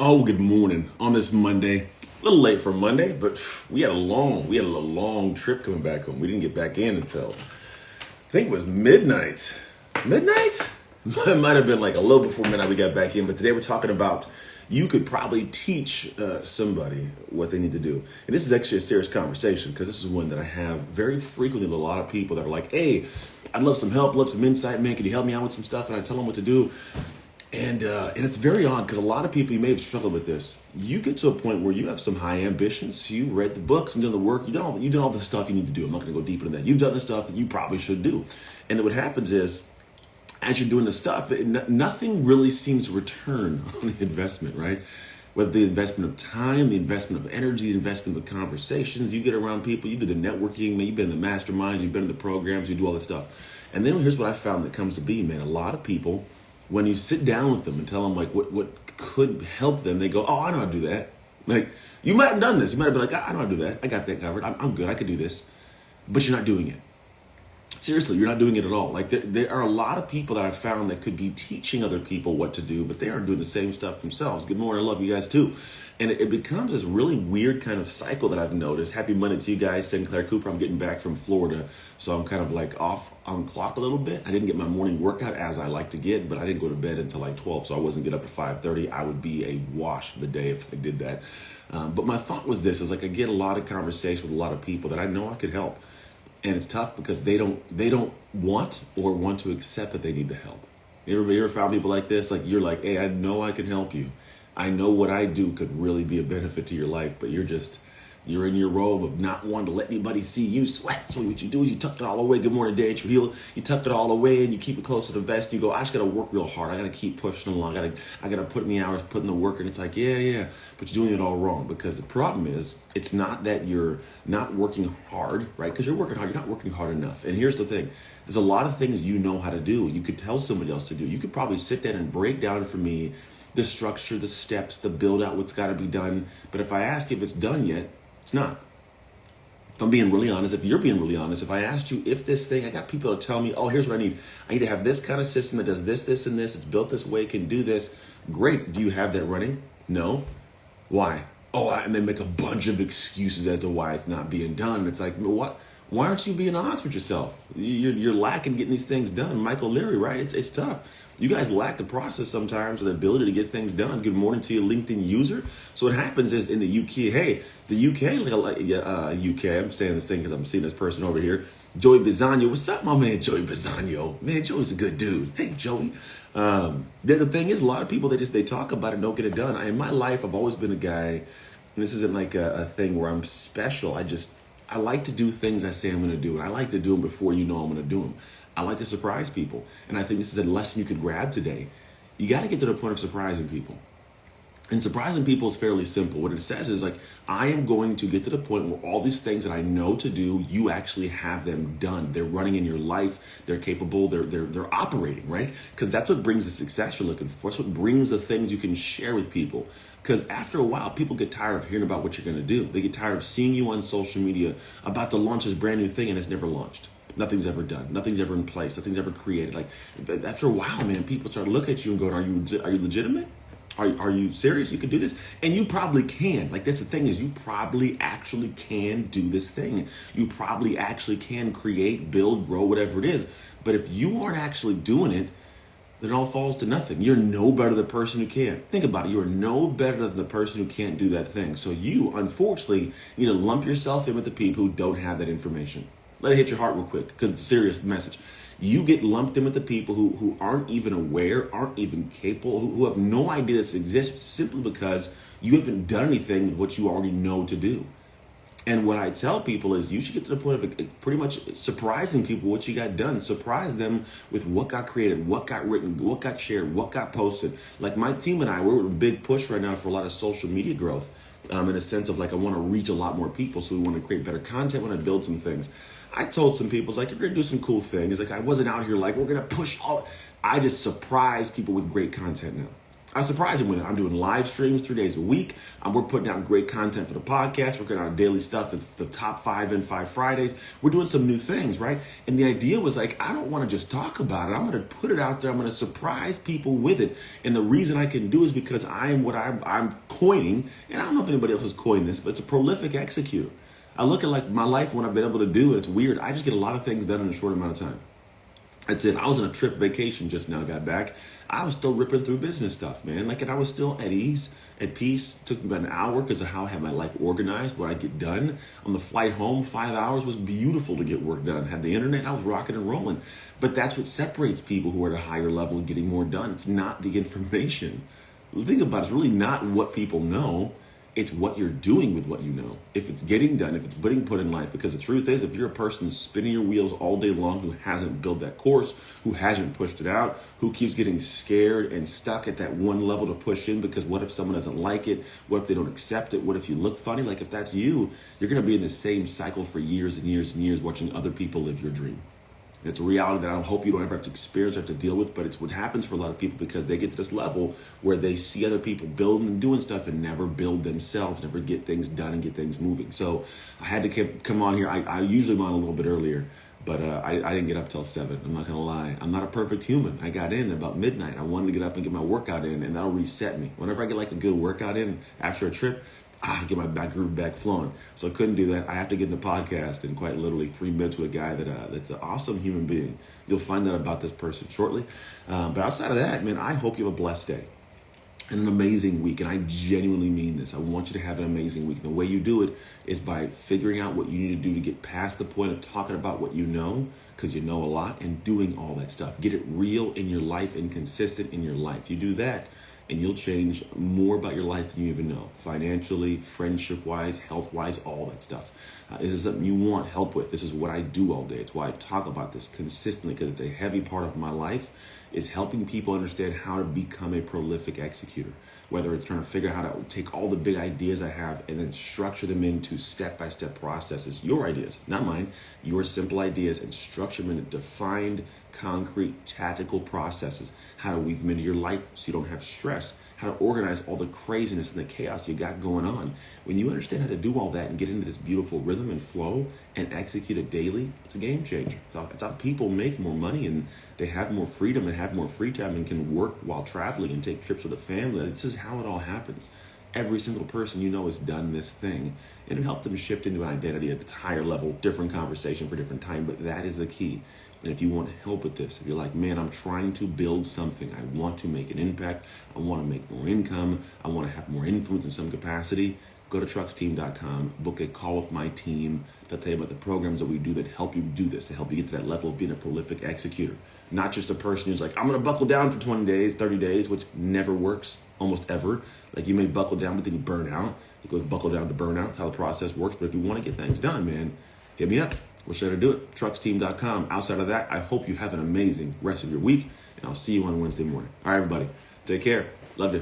Oh, good morning on this Monday. A little late for Monday, but we had a long trip coming back home. We didn't get back in until I think it was midnight. Midnight? It might have been like a little before midnight we got back in, but today we're talking about you could probably teach somebody what they need to do. And this is actually a serious conversation because this is one that I have very frequently with a lot of people that are like, hey, I'd love some help, love some insight, man. Can you help me out with some stuff? And I tell them what to do. And it's very odd because a lot of people, you may have struggled with this. You get to a point where you have some high ambitions. You read the books, you done the work, you done all the stuff you need to do. I'm not going to go deeper into that. You've done the stuff that you probably should do. And then what happens is, as you're doing the stuff, nothing really seems to return on the investment, right? Whether the investment of time, the investment of energy, the investment of conversations, you get around people, you do the networking, man, you've been in the masterminds, you've been in the programs, you do all this stuff. And then here's what I found that comes to be, man. A lot of people, when you sit down with them and tell them like what could help them, they go, oh, I know how to do that. Like, you might have done this. You might have been like, I know how to do that. I got that covered. I'm good. I could do this. But you're not doing it. Seriously, you're not doing it at all. Like there are a lot of people that I've found that could be teaching other people what to do, but they aren't doing the same stuff themselves. Good morning. I love you guys too. And it becomes this really weird kind of cycle that I've noticed. Happy Monday to you guys. Sinclair Cooper. I'm getting back from Florida, so I'm kind of like off on clock a little bit. I didn't get my morning workout as I like to get, but I didn't go to bed until like 12, so I wasn't get up at 5:30. I would be a wash for the day if I did that. But my thought was this, is like I get a lot of conversation with a lot of people that I know I could help. And it's tough because they don't want or want to accept that they need the help. You ever found people like this? Like you're like, hey, I know I can help you. I know what I do could really be a benefit to your life, but you're in your robe of not wanting to let anybody see you sweat. So what you do is you tuck it all away. Good morning, Dan Trujillo. You tuck it all away and you keep it close to the vest. You go, I just got to work real hard. I got to keep pushing along. I got to put in the hours, put in the work. And it's like, yeah. But you're doing it all wrong because the problem is it's not that you're not working hard, right? Because you're working hard. You're not working hard enough. And here's the thing. There's a lot of things you know how to do. You could tell somebody else to do. You could probably sit down and break down for me the structure, the steps, the build out, what's got to be done. But if I ask you if it's done yet, it's not. If I'm being really honest, if you're being really honest, if I asked you if this thing, I got people to tell me, oh, here's what I need. I need to have this kind of system that does this, this, and this. It's built this way, can do this. Great. Do you have that running? No. Why? Oh, and they make a bunch of excuses as to why it's not being done. It's like, what? Why aren't you being honest with yourself? You're lacking getting these things done. Michael Leary, right? It's tough. You guys lack the process sometimes or the ability to get things done. Good morning to you, LinkedIn user. So what happens is in the UK, UK, I'm saying this thing because I'm seeing this person over here. Joey Bazano. What's up, my man, Joey Bazano? Man, Joey's a good dude. Hey, Joey. The thing is, a lot of people, they talk about it and don't get it done. In my life, I've always been a guy, and this isn't like a thing where I'm special. I like to do things I say I'm going to do. And I like to do them before you know I'm going to do them. I like to surprise people. And I think this is a lesson you could grab today. You got to get to the point of surprising people. And surprising people is fairly simple. What it says is like, I am going to get to the point where all these things that I know to do, you actually have them done. They're running in your life. They're capable. They're operating, right? Because that's what brings the success you're looking for. That's what brings the things you can share with people. Because after a while, people get tired of hearing about what you're going to do. They get tired of seeing you on social media about to launch this brand new thing and it's never launched. Nothing's ever done. Nothing's ever in place. Nothing's ever created. Like after a while, man, people start looking at you and going, are you legitimate? Are you serious? You can do this? And you probably can. Like that's the thing is you probably actually can do this thing. You probably actually can create, build, grow, whatever it is. But if you aren't actually doing it, then it all falls to nothing. You're no better than the person who can. Think about it. You are no better than the person who can't do that thing. So you, unfortunately, need to lump yourself in with the people who don't have that information. Let it hit your heart real quick because it's a serious message. You get lumped in with the people who aren't even aware, aren't even capable, who have no idea this exists simply because you haven't done anything with what you already know to do. And what I tell people is you should get to the point of pretty much surprising people what you got done. Surprise them with what got created, what got written, what got shared, what got posted. Like my team and I, we're in a big push right now for a lot of social media growth in a sense of like I want to reach a lot more people. So we want to create better content, want to build some things. I told some people, it's like, you're going to do some cool things. Like I wasn't out here like, we're going to push all. I just surprise people with great content now. I surprised him with it. I'm doing live streams 3 days a week. We're putting out great content for the podcast. We're putting out daily stuff, the top 5 in 5 Fridays. We're doing some new things, right? And the idea was like, I don't want to just talk about it. I'm going to put it out there. I'm going to surprise people with it. And the reason I can do is because I am what I'm coining, and I don't know if anybody else has coined this, but it's a prolific executor. I look at like my life, what I've been able to do, and it's weird. I just get a lot of things done in a short amount of time. That's it. I was on a trip vacation just now, got back. I was still ripping through business stuff, man. Like, and I was still at ease, at peace. It took me about an hour because of how I had my life organized, what I get done. On the flight home, 5 hours was beautiful to get work done. Had the internet, I was rocking and rolling. But that's what separates people who are at a higher level and getting more done. It's not the information. Think about it. It's really not what people know. It's what you're doing with what you know. If it's getting done, if it's being put in life. Because the truth is, if you're a person spinning your wheels all day long who hasn't built that course, who hasn't pushed it out, who keeps getting scared and stuck at that one level to push in because what if someone doesn't like it? What if they don't accept it? What if you look funny? Like, if that's you, you're going to be in the same cycle for years and years and years watching other people live your dream. It's a reality that I hope you don't ever have to experience or have to deal with, but it's what happens for a lot of people because they get to this level where they see other people building and doing stuff and never build themselves, never get things done and get things moving. So I had to come on here. I usually am on a little bit earlier, but I didn't get up till 7. I'm not going to lie. I'm not a perfect human. I got in about midnight. I wanted to get up and get my workout in, and that'll reset me. Whenever I get like a good workout in after a trip, I get my groove back flowing. So I couldn't do that. I have to get in the podcast in quite literally 3 minutes with a guy that's an awesome human being. You'll find out about this person shortly. But outside of that, man, I hope you have a blessed day and an amazing week. And I genuinely mean this. I want you to have an amazing week. And the way you do it is by figuring out what you need to do to get past the point of talking about what you know, because you know a lot, and doing all that stuff. Get it real in your life and consistent in your life. You do that, and you'll change more about your life than you even know. Financially, friendship-wise, health-wise, all that stuff. This is something you want help with. This is what I do all day. It's why I talk about this consistently, because it's a heavy part of my life, is helping people understand how to become a prolific executor. Whether it's trying to figure out how to take all the big ideas I have and then structure them into step-by-step processes. Your ideas, not mine, your simple ideas, and structure them into defined, concrete, tactical processes. How to weave them into your life so you don't have stress. How to organize all the craziness and the chaos you got going on. When you understand how to do all that and get into this beautiful rhythm and flow and execute it daily, it's a game changer. It's how people make more money and they have more freedom and have more free time and can work while traveling and take trips with the family. This is how it all happens. Every single person you know has done this thing, and it helped them shift into an identity at a higher level, different conversation for different time, but that is the key. And if you want help with this, if you're like, man, I'm trying to build something, I want to make an impact, I want to make more income, I want to have more influence in some capacity, go to trucksteam.com, book a call with my team. They'll tell you about the programs that we do that help you do this, to help you get to that level of being a prolific executor. Not just a person who's like, I'm going to buckle down for 20 days, 30 days, which never works, almost ever. Like, you may buckle down, but then you burn out. It goes buckle down to burnout. That's how the process works. But if you want to get things done, man, hit me up. We'll share to do it. Trucksteam.com. Outside of that, I hope you have an amazing rest of your week, and I'll see you on Wednesday morning. All right, everybody. Take care. Love you.